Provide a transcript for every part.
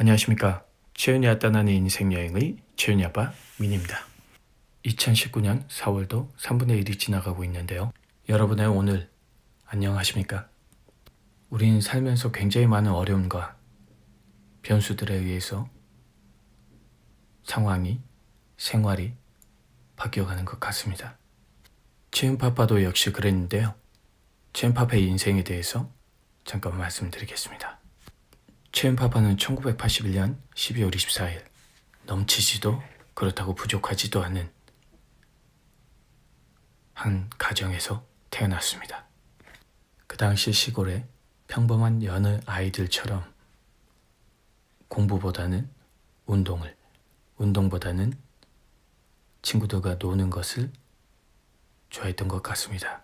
안녕하십니까. 최윤이와 떠나는 인생 여행의 최윤이 아빠 민입니다. 2019년 4월도 3분의 1이 지나가고 있는데요. 여러분의 오늘 안녕하십니까? 우리는 살면서 굉장히 많은 어려움과 변수들에 의해서 상황이, 생활이 바뀌어가는 것 같습니다. 최윤파파도 역시 그랬는데요. 최윤파파의 인생에 대해서 잠깐 말씀드리겠습니다. 최윤파파는 1981년 12월 24일 넘치지도 그렇다고 부족하지도 않은 한 가정에서 태어났습니다. 그 당시 시골에 평범한 여느 아이들처럼 공부보다는 운동보다는 친구들과 노는 것을 좋아했던 것 같습니다.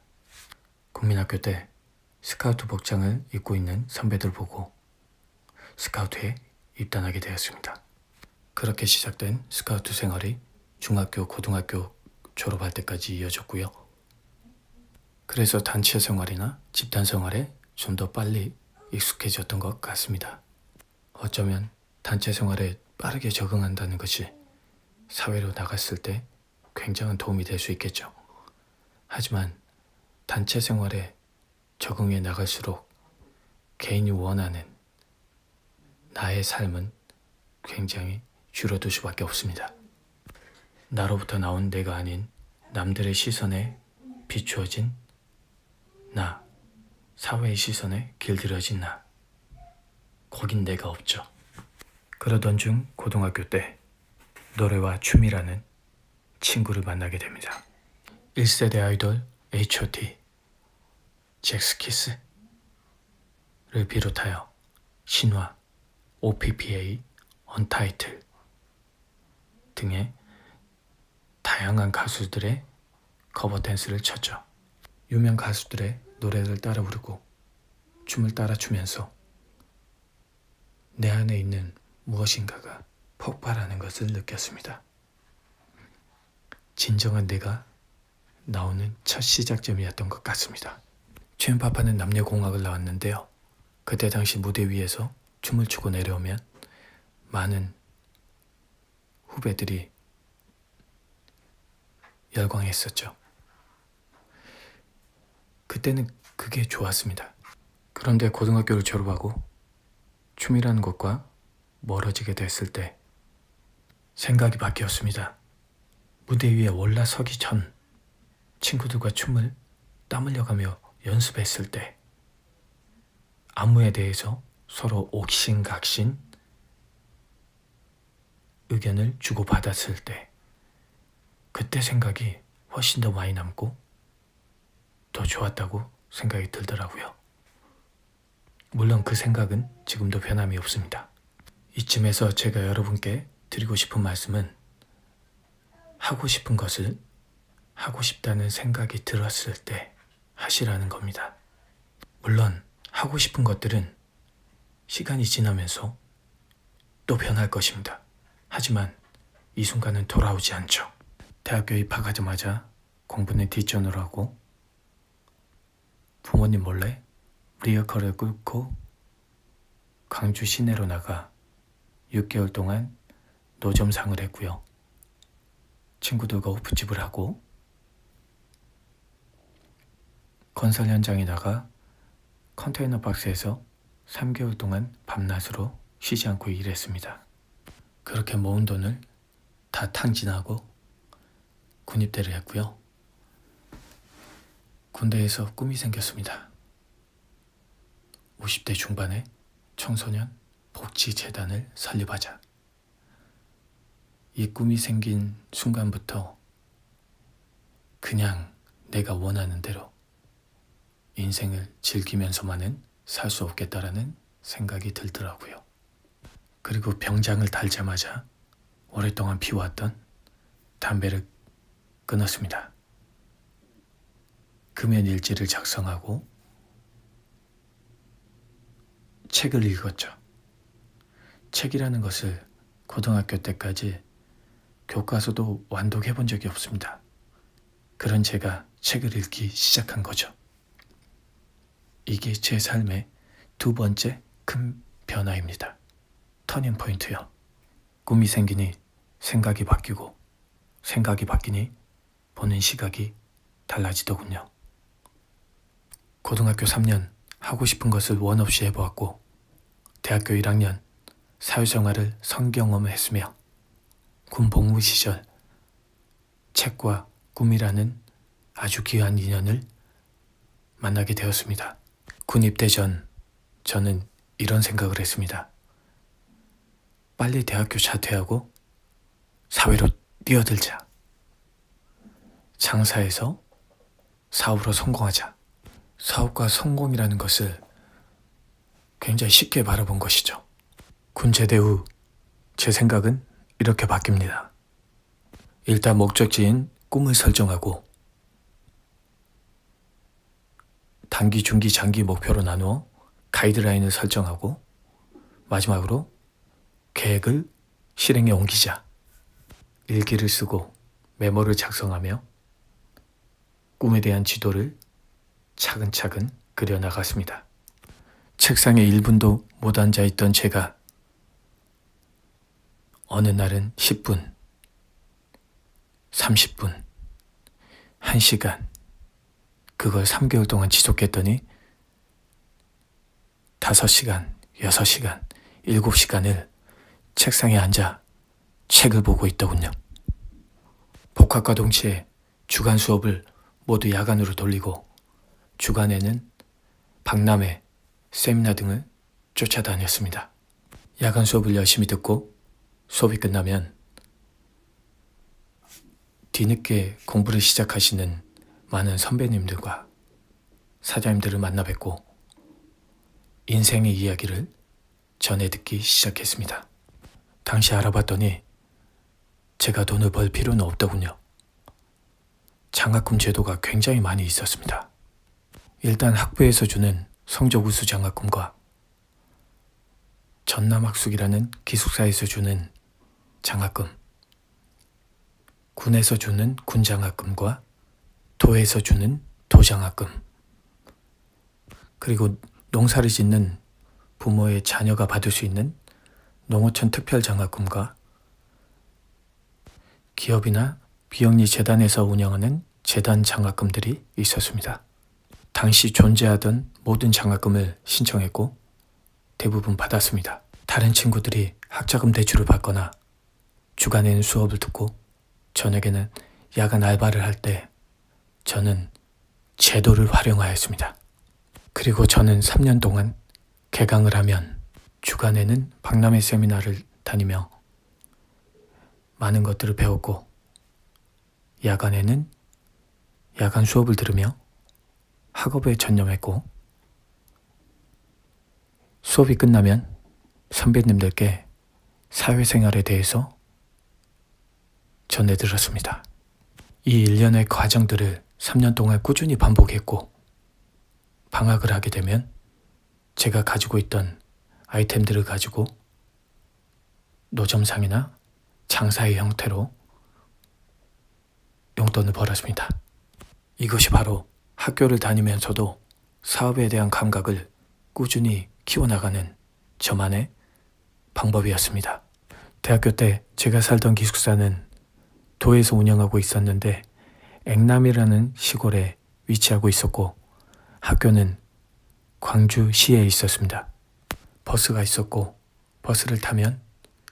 국민학교 때 스카우트 복장을 입고 있는 선배들 보고 스카우트에 입단하게 되었습니다. 그렇게 시작된 스카우트 생활이 중학교, 고등학교 졸업할 때까지 이어졌고요. 그래서 단체 생활이나 집단 생활에 좀 더 빨리 익숙해졌던 것 같습니다. 어쩌면 단체 생활에 빠르게 적응한다는 것이 사회로 나갔을 때 굉장한 도움이 될 수 있겠죠. 하지만 단체 생활에 적응해 나갈수록 개인이 원하는 나의 삶은 굉장히 줄어들 수밖에 없습니다. 나로부터 나온 내가 아닌 남들의 시선에 비추어진 나, 사회의 시선에 길들여진 나, 거긴 내가 없죠. 그러던 중 고등학교 때 노래와 춤이라는 친구를 만나게 됩니다. 1세대 아이돌 H.O.T, 잭스키스를 비롯하여 신화, OPPA, 언타이틀 등의 다양한 가수들의 커버 댄스를 췄죠. 유명 가수들의 노래를 따라 부르고 춤을 따라 추면서 내 안에 있는 무엇인가가 폭발하는 것을 느꼈습니다. 진정한 내가 나오는 첫 시작점이었던 것 같습니다. 최윤파파는 남녀공학을 나왔는데요. 그때 당시 무대 위에서 춤을 추고 내려오면 많은 후배들이 열광했었죠. 그때는 그게 좋았습니다. 그런데 고등학교를 졸업하고 춤이라는 것과 멀어지게 됐을 때 생각이 바뀌었습니다. 무대 위에 올라서기 전 친구들과 춤을 땀 흘려가며 연습했을 때 안무에 대해서 서로 옥신각신 의견을 주고받았을 때 그때 생각이 훨씬 더 많이 남고 더 좋았다고 생각이 들더라고요. 물론 그 생각은 지금도 변함이 없습니다. 이쯤에서 제가 여러분께 드리고 싶은 말씀은 하고 싶은 것을 하고 싶다는 생각이 들었을 때 하시라는 겁니다. 물론 하고 싶은 것들은 시간이 지나면서 또 변할 것입니다. 하지만 이 순간은 돌아오지 않죠. 대학교 입학하자마자 공부는 뒷전으로 하고 부모님 몰래 리어커를 끊고 광주 시내로 나가 6개월 동안 노점상을 했고요. 친구들과 호프집을 하고 건설 현장에 나가 컨테이너 박스에서 3개월 동안 밤낮으로 쉬지 않고 일했습니다. 그렇게 모은 돈을 다 탕진하고 군입대를 했고요. 군대에서 꿈이 생겼습니다. 50대 중반에 청소년 복지재단을 설립하자. 이 꿈이 생긴 순간부터 그냥 내가 원하는 대로 인생을 즐기면서만은 살 수 없겠다라는 생각이 들더라고요. 그리고 병장을 달자마자 오랫동안 피워왔던 담배를 끊었습니다. 금연 일지를 작성하고 책을 읽었죠. 책이라는 것을 고등학교 때까지 교과서도 완독해 본 적이 없습니다. 그런 제가 책을 읽기 시작한 거죠. 이게 제 삶의 두 번째 큰 변화입니다. 터닝 포인트요. 꿈이 생기니 생각이 바뀌고 생각이 바뀌니 보는 시각이 달라지더군요. 고등학교 3년 하고 싶은 것을 원 없이 해보았고 대학교 1학년 사회생활을 성경험했으며 군 복무 시절 책과 꿈이라는 아주 귀한 인연을 만나게 되었습니다. 군 입대 전 저는 이런 생각을 했습니다. 빨리 대학교 자퇴하고 사회로 뛰어들자. 장사해서 사업으로 성공하자. 사업과 성공이라는 것을 굉장히 쉽게 바라본 것이죠. 군 제대 후 제 생각은 이렇게 바뀝니다. 일단 목적지인 꿈을 설정하고 단기, 중기, 장기 목표로 나누어 가이드라인을 설정하고 마지막으로 계획을 실행에 옮기자. 일기를 쓰고 메모를 작성하며 꿈에 대한 지도를 차근차근 그려나갔습니다. 책상에 1분도 못 앉아있던 제가 어느 날은 10분, 30분, 1시간, 그걸 3개월 동안 지속했더니 5시간, 6시간, 7시간을 책상에 앉아 책을 보고 있더군요. 복학과 동시에 주간 수업을 모두 야간으로 돌리고 주간에는 박람회, 세미나 등을 쫓아다녔습니다. 야간 수업을 열심히 듣고 수업이 끝나면 뒤늦게 공부를 시작하시는 많은 선배님들과 사장님들을 만나 뵙고 인생의 이야기를 전해 듣기 시작했습니다. 당시 알아봤더니 제가 돈을 벌 필요는 없더군요. 장학금 제도가 굉장히 많이 있었습니다. 일단 학부에서 주는 성적 우수 장학금과 전남학숙이라는 기숙사에서 주는 장학금, 군에서 주는 군장학금과 도에서 주는 도장학금, 그리고 농사를 짓는 부모의 자녀가 받을 수 있는 농어촌 특별장학금과 기업이나 비영리 재단에서 운영하는 재단 장학금들이 있었습니다. 당시 존재하던 모든 장학금을 신청했고 대부분 받았습니다. 다른 친구들이 학자금 대출을 받거나 주간에는 수업을 듣고 저녁에는 야간 알바를 할 때 저는 제도를 활용하였습니다. 그리고 저는 3년 동안 개강을 하면 주간에는 박람회 세미나를 다니며 많은 것들을 배웠고 야간에는 야간 수업을 들으며 학업에 전념했고 수업이 끝나면 선배님들께 사회생활에 대해서 전해들었습니다. 이 일련의 과정들을 3년 동안 꾸준히 반복했고 방학을 하게 되면 제가 가지고 있던 아이템들을 가지고 노점상이나 장사의 형태로 용돈을 벌었습니다. 이것이 바로 학교를 다니면서도 사업에 대한 감각을 꾸준히 키워나가는 저만의 방법이었습니다. 대학교 때 제가 살던 기숙사는 도에서 운영하고 있었는데 액남이라는 시골에 위치하고 있었고 학교는 광주시에 있었습니다. 버스가 있었고 버스를 타면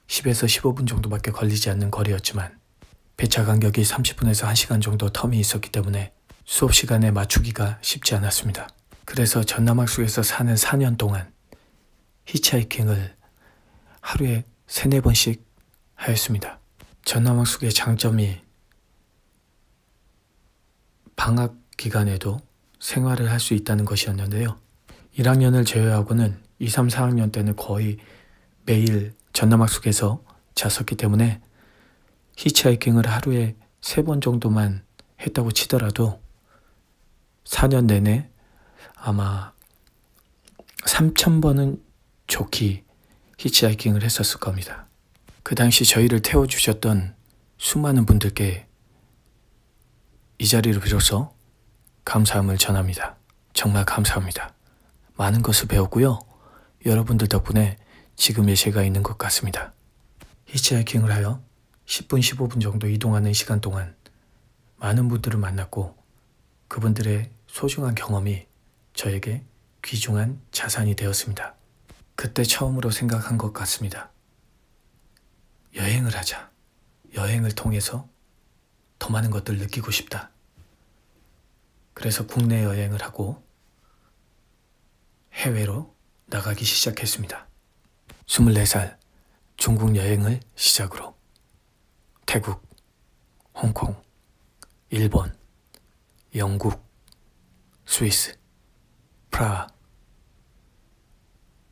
10에서 15분 정도밖에 걸리지 않는 거리였지만 배차 간격이 30분에서 1시간 정도 텀이 있었기 때문에 수업 시간에 맞추기가 쉽지 않았습니다. 그래서 전남학숙에서 사는 4년 동안 히치하이킹을 하루에 3-4번씩 하였습니다. 전남학숙의 장점이 방학 기간에도 생활을 할 수 있다는 것이었는데요. 1학년을 제외하고는 2, 3, 4학년 때는 거의 매일 전남학숙에서 잤었기 때문에 히치하이킹을 하루에 3번 정도만 했다고 치더라도 4년 내내 아마 3,000번은 좋게 히치하이킹을 했었을 겁니다. 그 당시 저희를 태워주셨던 수많은 분들께 이 자리를 빌어서 감사함을 전합니다. 정말 감사합니다. 많은 것을 배웠고요. 여러분들 덕분에 지금의 제가 있는 것 같습니다. 히치하이킹을 하여 10분, 15분 정도 이동하는 시간 동안 많은 분들을 만났고 그분들의 소중한 경험이 저에게 귀중한 자산이 되었습니다. 그때 처음으로 생각한 것 같습니다. 여행을 하자. 여행을 통해서 더 많은 것들을 느끼고 싶다. 그래서 국내 여행을 하고 해외로 나가기 시작했습니다. 24살 중국 여행을 시작으로 태국, 홍콩, 일본, 영국, 스위스, 프라하,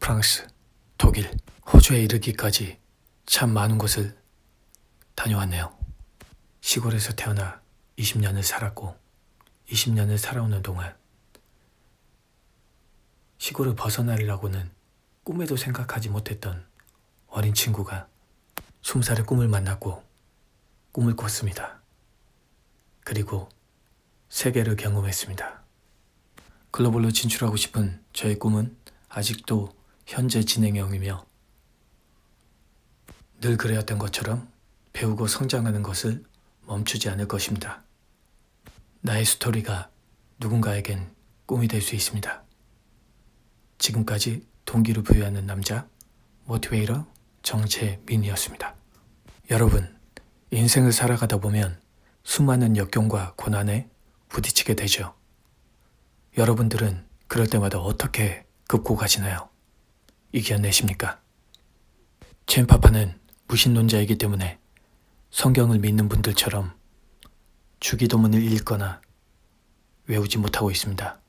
프랑스, 독일, 호주에 이르기까지 참 많은 곳을 다녀왔네요. 시골에서 태어나 20년을 살았고 20년을 살아오는 동안 시골을 벗어나려고는 꿈에도 생각하지 못했던 어린 친구가 20살의 꿈을 만났고 꿈을 꿨습니다. 그리고 세계를 경험했습니다. 글로벌로 진출하고 싶은 저의 꿈은 아직도 현재 진행형이며 늘 그래왔던 것처럼 배우고 성장하는 것을 멈추지 않을 것입니다. 나의 스토리가 누군가에겐 꿈이 될 수 있습니다. 지금까지 동기를 부여하는 남자 모티베이터 정재민이었습니다. 여러분, 인생을 살아가다 보면 수많은 역경과 고난에 부딪히게 되죠. 여러분들은 그럴 때마다 어떻게 극복하시나요? 이겨내십니까? 첸파파는 무신론자이기 때문에 성경을 믿는 분들처럼 주기도문을 읽거나 외우지 못하고 있습니다.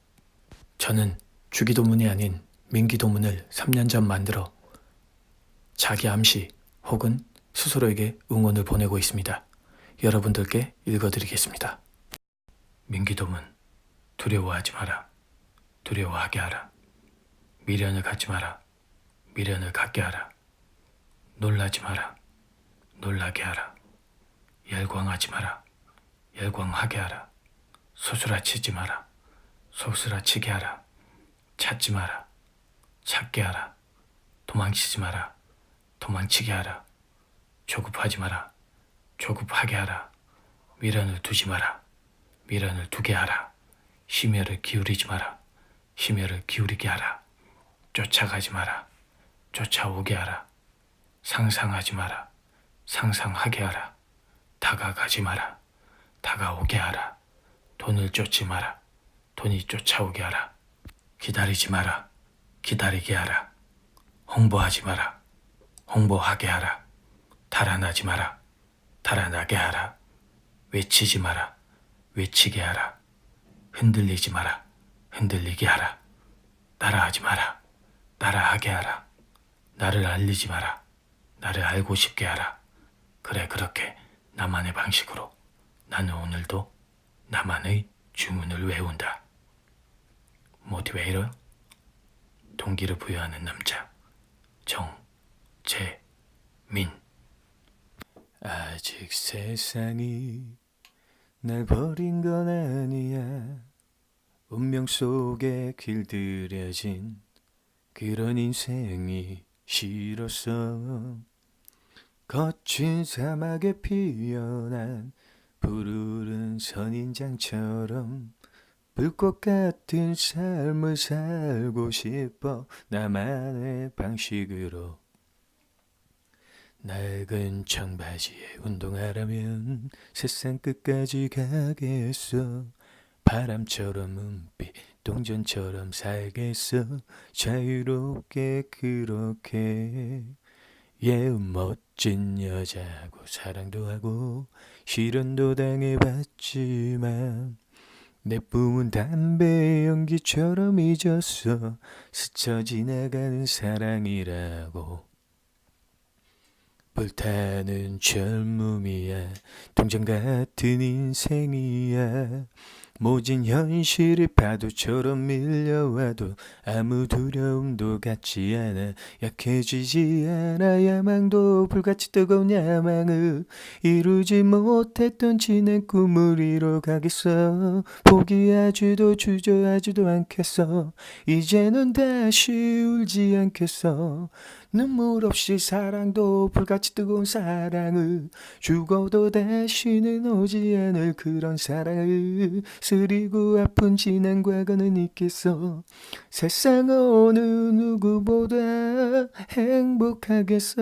저는 주기도문이 아닌 민기도문을 3년 전 만들어 자기 암시 혹은 스스로에게 응원을 보내고 있습니다. 여러분들께 읽어드리겠습니다. 민기도문. 두려워하지 마라. 두려워하게 하라. 미련을 갖지 마라. 미련을 갖게 하라. 놀라지 마라. 놀라게 하라. 열광하지 마라. 열광하게 하라. 소스라치지 마라. 소스라치게 하라. 찾지 마라. 찾게 하라. 도망치지 마라. 도망치게 하라. 조급하지 마라. 조급하게 하라. 미련을 두지 마라. 미련을 두게 하라. 심혈을 기울이지 마라. 심혈을 기울이게 하라. 쫓아가지 마라. 쫓아오게 하라. 상상하지 마라. 상상하게 하라. 다가가지 마라. 다가오게 하라. 돈을 쫓지 마라. 돈이 쫓아오게 하라. 기다리지 마라. 기다리게 하라. 홍보하지 마라. 홍보하게 하라. 달아나지 마라. 달아나게 하라. 외치지 마라. 외치게 하라. 흔들리지 마라. 흔들리게 하라. 따라하지 마라. 따라하게 하라. 나를 알리지 마라. 나를 알고 싶게 하라. 그래, 그렇게 나만의 방식으로 나는 오늘도 나만의 주문을 외운다. 모티베이터 동기를 부여하는 남자 정재민. 아직 세상이 날 버린 건 아니야. 운명 속에 길들여진 그런 인생이 싫었어. 거친 사막에 피어난 푸르른 선인장처럼 불꽃 같은 삶을 살고 싶어. 나만의 방식으로. 낡은 청바지에 운동하라면 세상 끝까지 가겠어. 바람처럼 은빛 동전처럼 살겠어. 자유롭게 그렇게. 멋진 여자고 사랑도 하고 실현도 당해봤지만 내 꿈은 담배 연기처럼 잊었어. 스쳐 지나가는 사랑이라고. 불타는 젊음이야. 동전 같은 인생이야. 모진 현실이 파도처럼 밀려와도 아무 두려움도 갖지 않아. 약해지지 않아. 야망도 불같이 뜨거운 야망을 이루지 못했던 지난 꿈을 이뤄가겠어. 포기하지도 주저하지도 않겠어. 이제는 다시 울지 않겠어. 눈물 없이 사랑도 불같이 뜨거운 사랑을 죽어도 다시는 오지 않을 그런 사랑을 쓰리고 아픈 지난 과거는 있겠어. 세상 어느 누구보다 행복하겠어.